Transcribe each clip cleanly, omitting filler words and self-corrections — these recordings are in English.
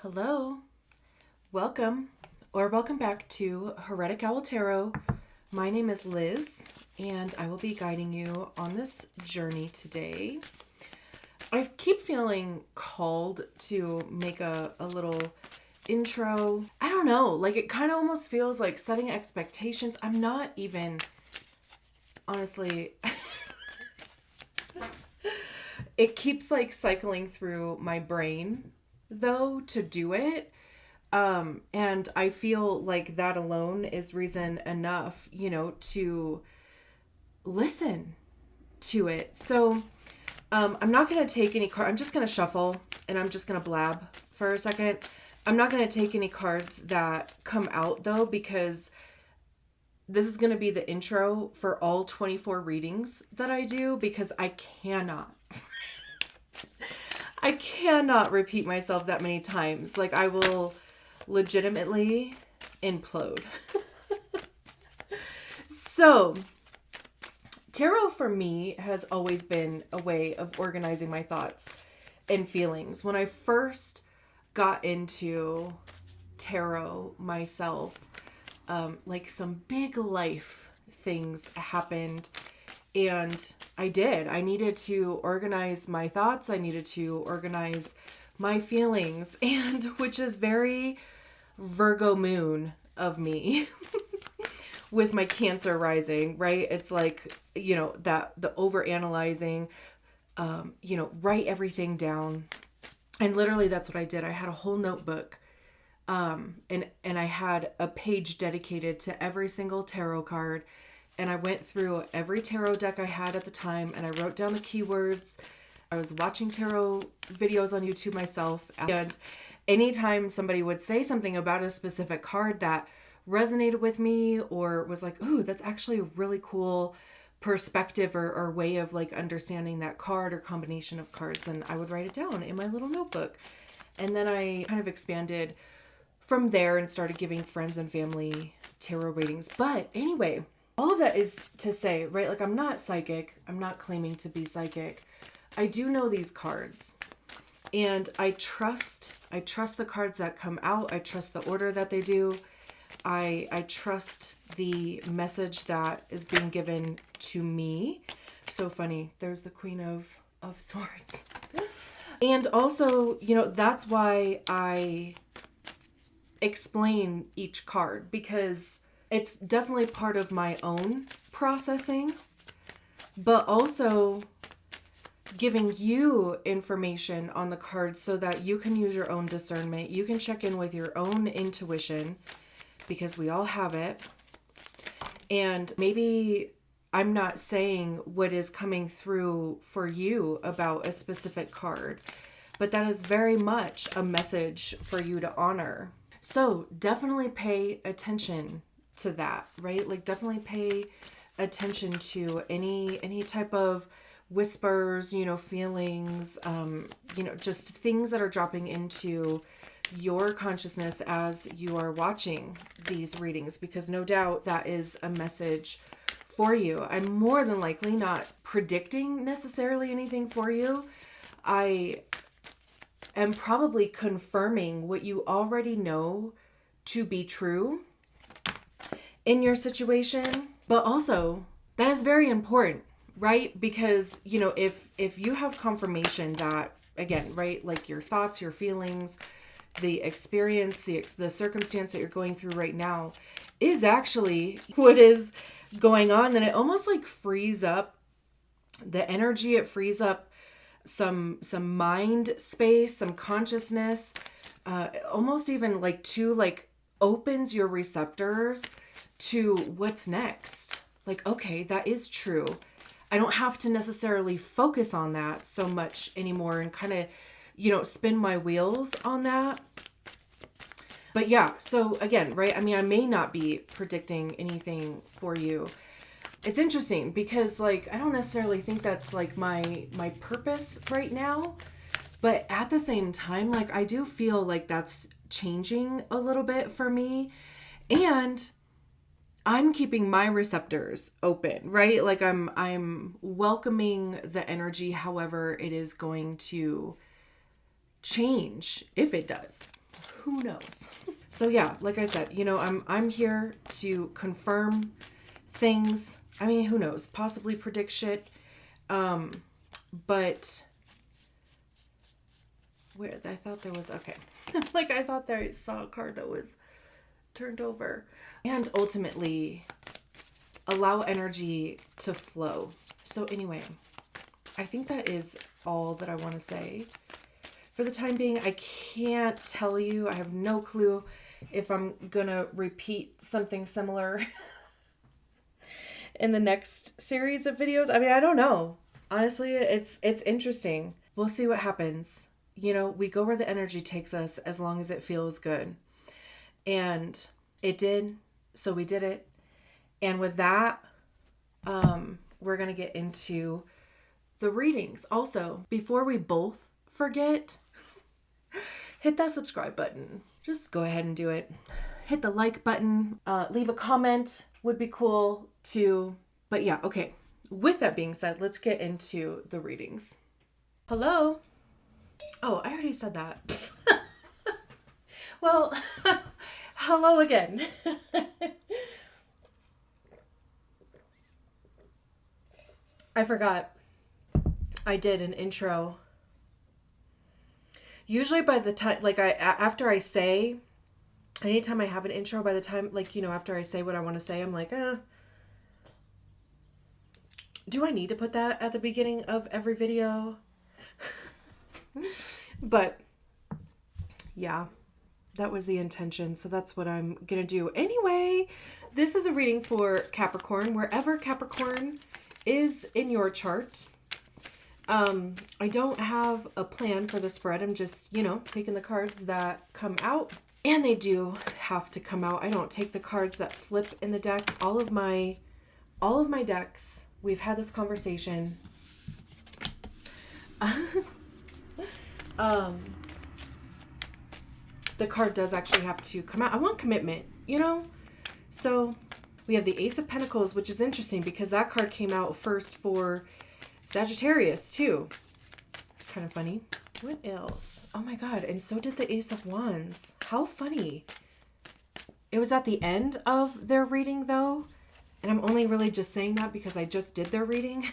Hello, welcome or welcome back to Heretic Owl Tarot. My name is Liz and I will be guiding you on this journey today. I keep feeling called to make a little intro. I don't know, like it kind of almost feels like setting expectations. I'm not even, honestly, it keeps like cycling through my brain though to do it. And I feel like that alone is reason enough, to listen to it. So I'm not going to take any card. I'm just going to shuffle and I'm just going to blab for a second. I'm not going to take any cards that come out though, because this is going to be the intro for all 24 readings that I do, because I cannot repeat myself that many times. Like I will legitimately implode. So, tarot for me has always been a way of organizing my thoughts and feelings. When I first got into tarot myself, like some big life things happened. And I needed to organize my thoughts. I needed to organize my feelings, and which is very Virgo moon of me with my Cancer rising, right? It's like, that the over analyzing, write everything down. And literally that's what I did. I had a whole notebook, and I had a page dedicated to every single tarot card. And I went through every tarot deck I had at the time and I wrote down the keywords. I was watching tarot videos on YouTube myself. And anytime somebody would say something about a specific card that resonated with me or was like, ooh, that's actually a really cool perspective or way of like understanding that card or combination of cards. And I would write it down in my little notebook. And then I kind of expanded from there and started giving friends and family tarot readings. But anyway, all of that is to say, right? Like I'm not psychic. I'm not claiming to be psychic. I do know these cards and I trust the cards that come out. I trust the order that they do. I trust the message that is being given to me. So funny. There's the Queen of Swords. And also, that's why I explain each card, because it's definitely part of my own processing, but also giving you information on the cards so that you can use your own discernment. You can check in with your own intuition, because we all have it. And maybe I'm not saying what is coming through for you about a specific card, but that is very much a message for you to honor. So definitely pay attention to that, right? Like definitely pay attention to any type of whispers, feelings, just things that are dropping into your consciousness as you are watching these readings, because no doubt that is a message for you. I'm more than likely not predicting necessarily anything for you. I am probably confirming what you already know to be true in your situation. But also that is very important, right? Because, if you have confirmation that, again, right, like your thoughts, your feelings, the experience, the circumstance that you're going through right now is actually what is going on, then it almost like frees up the energy. It frees up some mind space, some consciousness, almost even like opens your receptors to what's next. Like, okay, that is true. I don't have to necessarily focus on that so much anymore and kind of, spin my wheels on that. But yeah, so again, right? I mean, I may not be predicting anything for you. It's interesting because like, I don't necessarily think that's like my purpose right now, but at the same time, like I do feel like that's changing a little bit for me, and I'm keeping my receptors open, right? Like I'm welcoming the energy, however it is going to change, if it does. who knows? So yeah, like I said, you know, I'm here to confirm things. I mean, who knows? Possibly predict shit. But where I thought there was, okay. Like I thought there I saw a card that was turned over. And ultimately allow energy to flow. So anyway, I think that is all that I want to say. For the time being, I can't tell you. I have no clue if I'm going to repeat something similar in the next series of videos. I mean, I don't know. Honestly, it's interesting. We'll see what happens. You know, we go where the energy takes us as long as it feels good. And it did. So we did it. And with that, we're going to get into the readings. Also, before we both forget, hit that subscribe button. Just go ahead and do it. Hit the like button. Leave a comment would be cool too. But yeah, okay. With that being said, let's get into the readings. Hello. Oh, I already said that. Well, hello again. I forgot. I did an intro. Usually by the time, like after I say, anytime I have an intro, by the time, like, you know, after I say what I want to say, I'm like, do I need to put that at the beginning of every video? But yeah, that was the intention. So that's what I'm going to do. Anyway, this is a reading for Capricorn, wherever Capricorn is in your chart. I don't have a plan for the spread. I'm just, you know, taking the cards that come out, and they do have to come out. I don't take the cards that flip in the deck. All of my decks, we've had this conversation. The card does actually have to come out. I want commitment, you know? So we have the Ace of Pentacles, which is interesting because that card came out first for Sagittarius too. Kind of funny. What else? Oh my God. And so did the Ace of Wands. How funny. It was at the end of their reading though. And I'm only really just saying that because I just did their reading.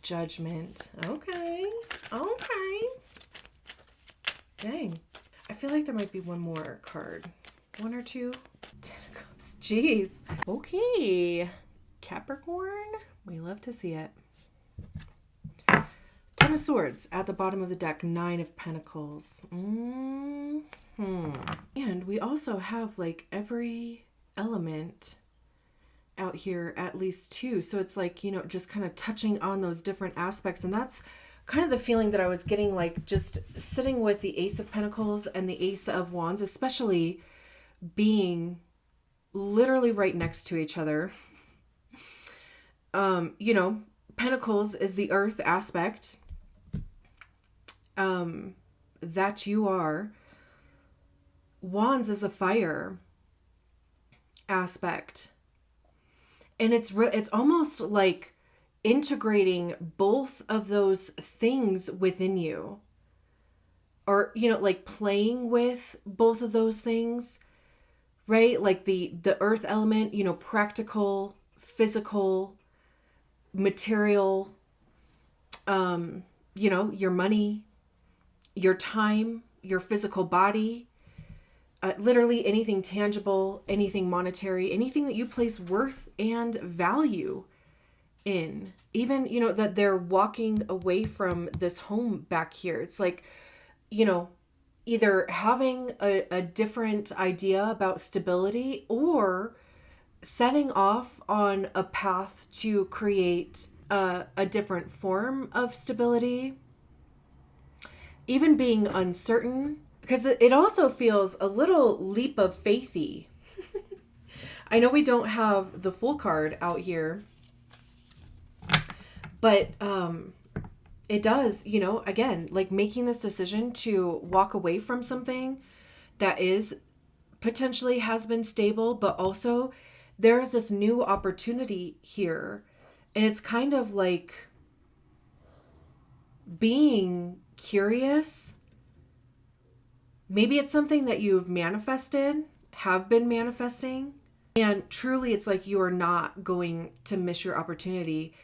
Judgment. Okay. Okay. Dang. I feel like there might be one more card. One or two. 10 of Cups. Jeez. Okay. Capricorn. We love to see it. 10 of Swords at the bottom of the deck. 9 of Pentacles. And we also have like every element out here, at least 2. So it's like, you know, just kind of touching on those different aspects. And that's kind of the feeling that I was getting, like just sitting with the Ace of Pentacles and the Ace of Wands, especially being literally right next to each other. You know, Pentacles is the earth aspect that you are. Wands is a fire aspect. And it's almost like integrating both of those things within you. Or, you know, like playing with both of those things, right? Like the earth element, you know, practical, physical, material, you know, your money, your time, your physical body, literally anything tangible, anything monetary, anything that you place worth and value in. Even, you know, that they're walking away from this home back here. It's like, you know, either having a different idea about stability or setting off on a path to create a different form of stability, even being uncertain, because it also feels a little leap of faithy. I know we don't have the full card out here, but it does, you know, again, like making this decision to walk away from something that is potentially has been stable, but also there is this new opportunity here. And it's kind of like being curious Maybe it's something that you've manifested, have been manifesting, and truly it's like you are not going to miss your opportunity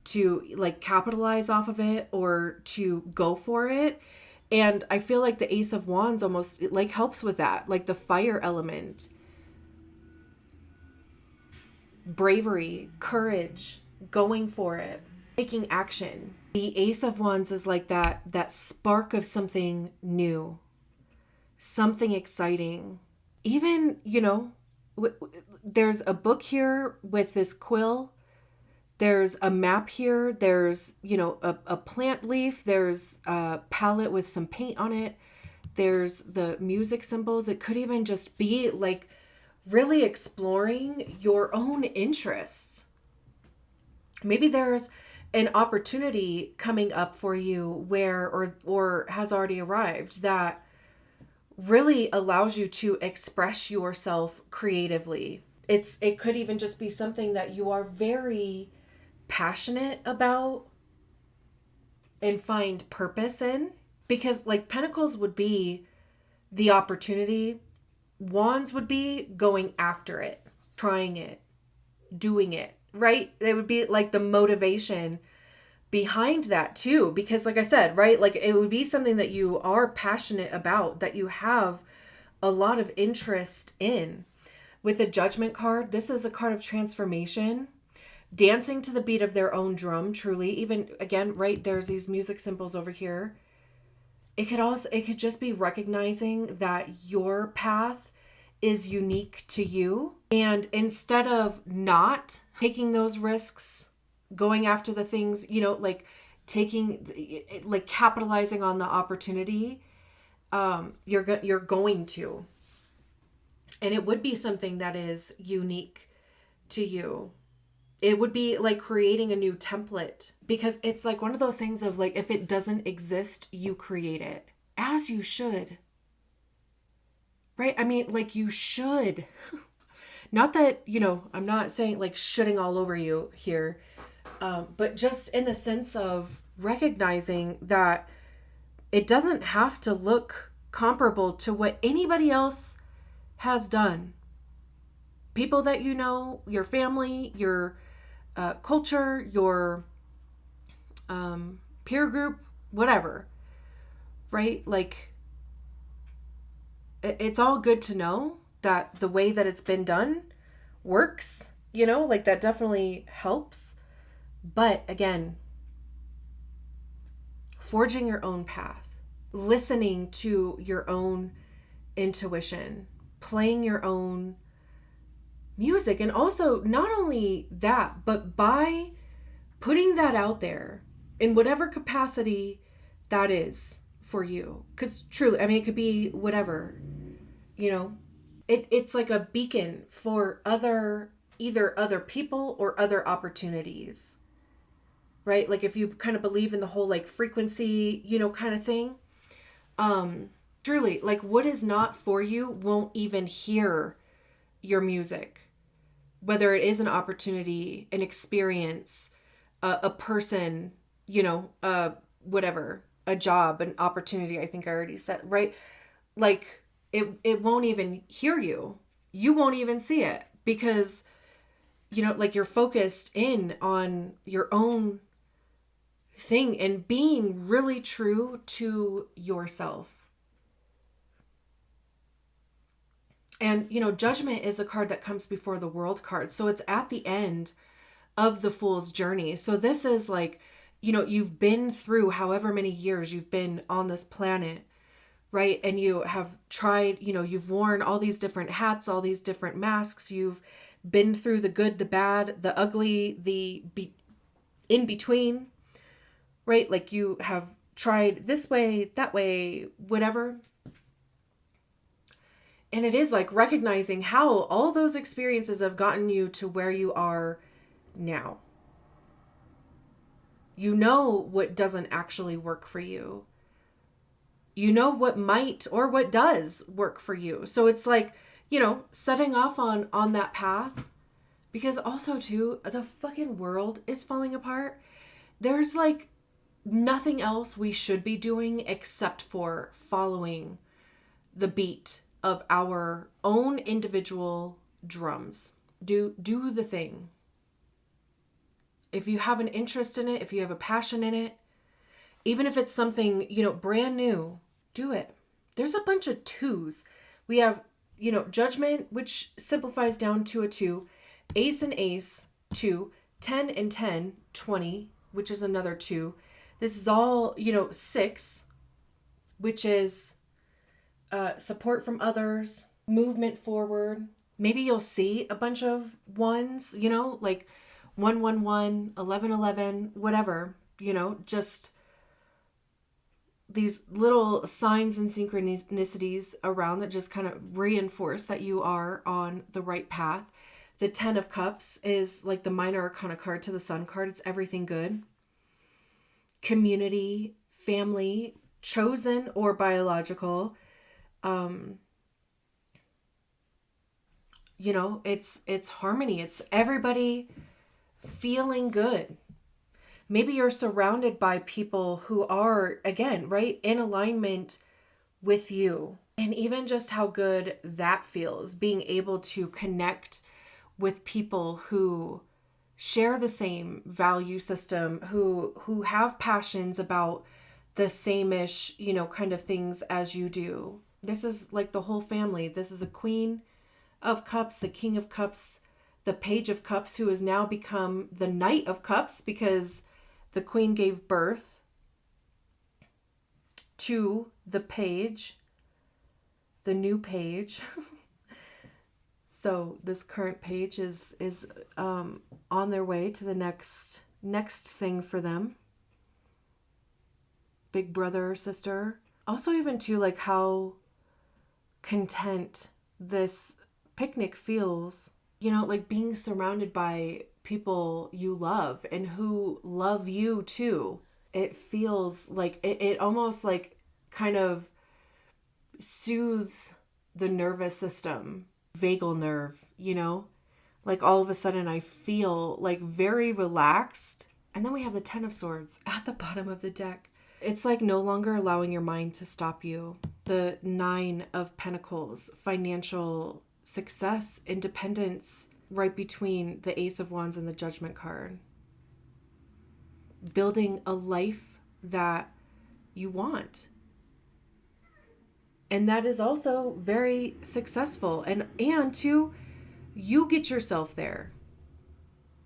to like capitalize off of it or to go for it. And I feel like the Ace of Wands almost like helps with that, like the fire element. Bravery, courage, going for it, taking action. The Ace of Wands is like that spark of something new, something exciting. Even, there's a book here with this quill. There's a map here. There's, a plant leaf. There's a palette with some paint on it. There's the music symbols. It could even just be like really exploring your own interests. Maybe there's an opportunity coming up for you where or has already arrived that really allows you to express yourself creatively. It could even just be something that you are very passionate about and find purpose in, because like Pentacles would be the opportunity, Wands would be going after it, trying it, doing it, right? It would be like the motivation behind that too, because like I said, right, like it would be something that you are passionate about, that you have a lot of interest in. With the Judgment card, this is a card of transformation, dancing to the beat of their own drum, truly. Even again, right, there's these music symbols over here. It could just be recognizing that your path is unique to you, and instead of not taking those risks, going after the things, like capitalizing on the opportunity, you're going to, and it would be something that is unique to you. It would be like creating a new template, because it's like one of those things of like, if it doesn't exist, you create it, as you should. Right? I mean, like you should. Not that, I'm not saying like shitting all over you here, but just in the sense of recognizing that it doesn't have to look comparable to what anybody else has done. People that you know, your family, your culture, your peer group, whatever, right? Like, it's all good to know that the way that it's been done works, like that definitely helps. But again, forging your own path, listening to your own intuition, playing your own music. And also not only that, but by putting that out there in whatever capacity that is for you. Because truly, I mean, it could be whatever, it's like a beacon for either other people or other opportunities, right? Like if you kind of believe in the whole like frequency, kind of thing, truly, like what is not for you won't even hear your music, whether it is an opportunity, an experience, a person, whatever, a job, an opportunity. I think I already said, right? Like it won't even hear you. You won't even see it, because, like you're focused in on your own thing and being really true to yourself. And, Judgment is the card that comes before the World card. So it's at the end of the Fool's journey. So this is like, you've been through however many years you've been on this planet, right? And you have tried, you've worn all these different hats, all these different masks. You've been through the good, the bad, the ugly, the in between, right? Like you have tried this way, that way, whatever. And it is like recognizing how all those experiences have gotten you to where you are now. You know what doesn't actually work for you. You know what might or what does work for you. So it's like, setting off on that path, because also too, the fucking world is falling apart. There's like nothing else we should be doing except for following the beat of our own individual drums. Do the thing. If you have an interest in it, if you have a passion in it, even if it's something, brand new, do it. There's a bunch of twos. We have, judgment, which simplifies down to a 2, ace and ace, 2, 10 and 10, 20, which is another 2. This is all, 6, which is support from others, movement forward. Maybe you'll see a bunch of ones, like 111, 1111, whatever, just these little signs and synchronicities around that just kind of reinforce that you are on the right path. The 10 of Cups is like the minor arcana card to the Sun card. It's everything good. Community, family, chosen or biological. It's harmony. It's everybody feeling good. Maybe you're surrounded by people who are, again, right, in alignment with you. And even just how good that feels, being able to connect with people who share the same value system, who have passions about the same-ish, kind of things as you do. This is like the whole family. This is the Queen of Cups, the King of Cups, the Page of Cups, who has now become the Knight of Cups because the Queen gave birth to the Page, the new Page. So this current Page is on their way to the next thing for them. Big brother or sister. Also even too, like how content this picnic feels, like being surrounded by people you love and who love you too. It feels like it almost like kind of soothes the nervous system, vagal nerve, like all of a sudden I feel like very relaxed. And then we have the 10 of Swords at the bottom of the deck. It's like no longer allowing your mind to stop you. The 9 of Pentacles, financial success, independence, right between the Ace of Wands and the Judgment card. Building a life that you want. And that is also very successful. And too, you get yourself there.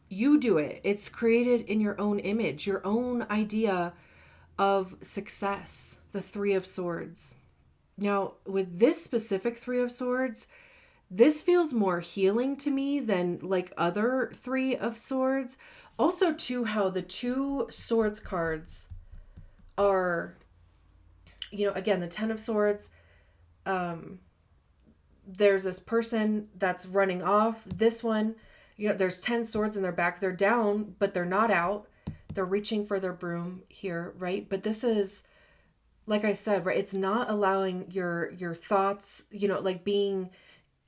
You do it. It's created in your own image, your own idea of success, the 3 of Swords. Now, with this specific 3 of Swords, this feels more healing to me than like other 3 of Swords. Also, too, how the 2 Swords cards are, again, the 10 of Swords. There's this person that's running off. This one, there's 10 swords in their back. They're down, but they're not out. They're reaching for their broom here, right? But this is, like I said, right? It's not allowing your thoughts, like being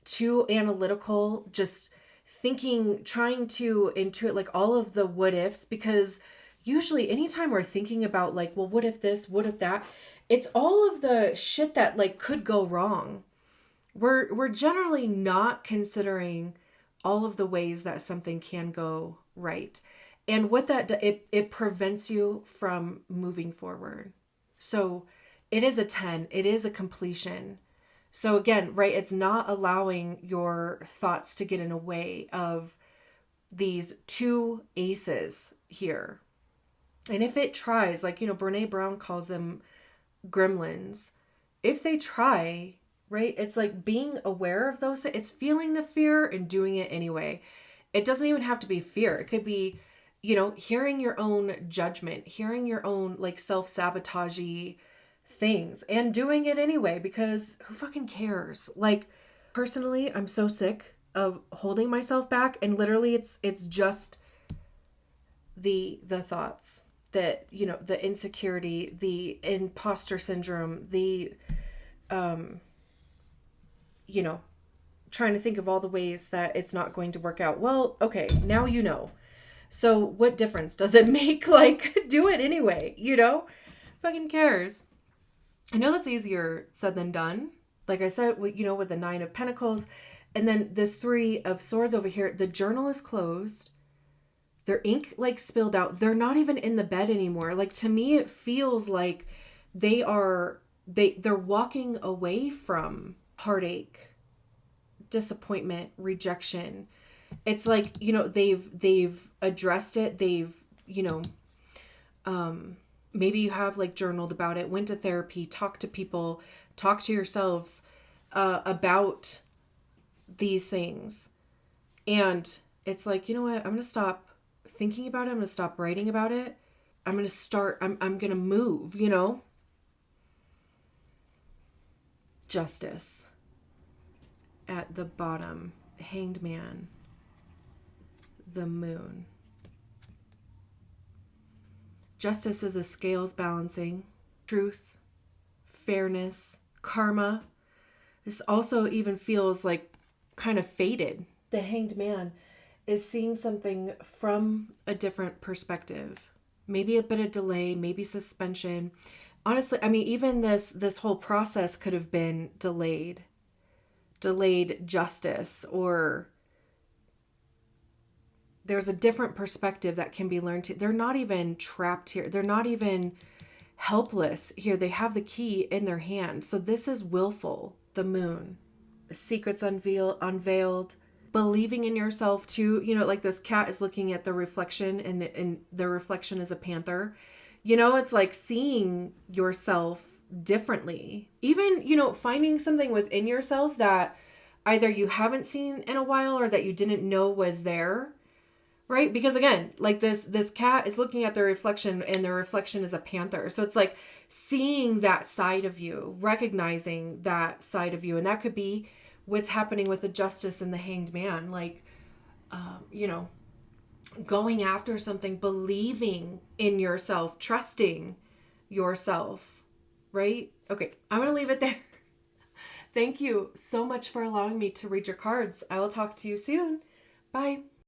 too analytical, just thinking, trying to intuit like all of the what ifs, because usually anytime we're thinking about like, well, what if this, what if that, it's all of the shit that like could go wrong. We're generally not considering all of the ways that something can go right. And what that it prevents you from moving forward. So it is a 10, it is a completion. So again, right, it's not allowing your thoughts to get in the way of these 2 aces here. And if it tries, like, Brene Brown calls them gremlins. If they try, right, it's like being aware of those. It's feeling the fear and doing it anyway. It doesn't even have to be fear. It could be, hearing your own judgment, hearing your own like self-sabotagey things and doing it anyway, because who fucking cares? Like, personally, I'm so sick of holding myself back, and literally it's just the thoughts that, the insecurity, the imposter syndrome, the trying to think of all the ways that it's not going to work out. Well, okay, now So what difference does it make? Like, do it anyway, Fucking cares. I know that's easier said than done, like I said, with the Nine of Pentacles, and then this Three of Swords over here, the journal is closed. Their ink like spilled out. They're not even in the bed anymore. Like, to me, it feels like they're walking away from heartache, disappointment, rejection. It's like, they've addressed it. They've, maybe you have like journaled about it, went to therapy, talked to people, talked to yourselves about these things. And it's like, you know what? I'm going to stop thinking about it. I'm going to stop writing about it. I'm going to start, I'm going to move, Justice at the bottom, Hanged Man, the Moon. Justice is a scales balancing, truth, fairness, karma. This also even feels like kind of fated. The Hanged Man is seeing something from a different perspective. Maybe a bit of delay, maybe suspension. Honestly, I mean, even this whole process could have been delayed justice, or there's a different perspective that can be learned. They're not even trapped here. They're not even helpless here. They have the key in their hand. So this is willful, the Moon. Secrets unveiled, believing in yourself too. Like this cat is looking at the reflection, and the reflection is a panther. It's like seeing yourself differently. Even, finding something within yourself that either you haven't seen in a while or that you didn't know was there. Right? Because again, like this cat is looking at the reflection, and the reflection is a panther. So it's like seeing that side of you, recognizing that side of you. And that could be what's happening with the Justice and the Hanged Man. Like, going after something, believing in yourself, trusting yourself, right? Okay, I'm going to leave it there. Thank you so much for allowing me to read your cards. I will talk to you soon. Bye.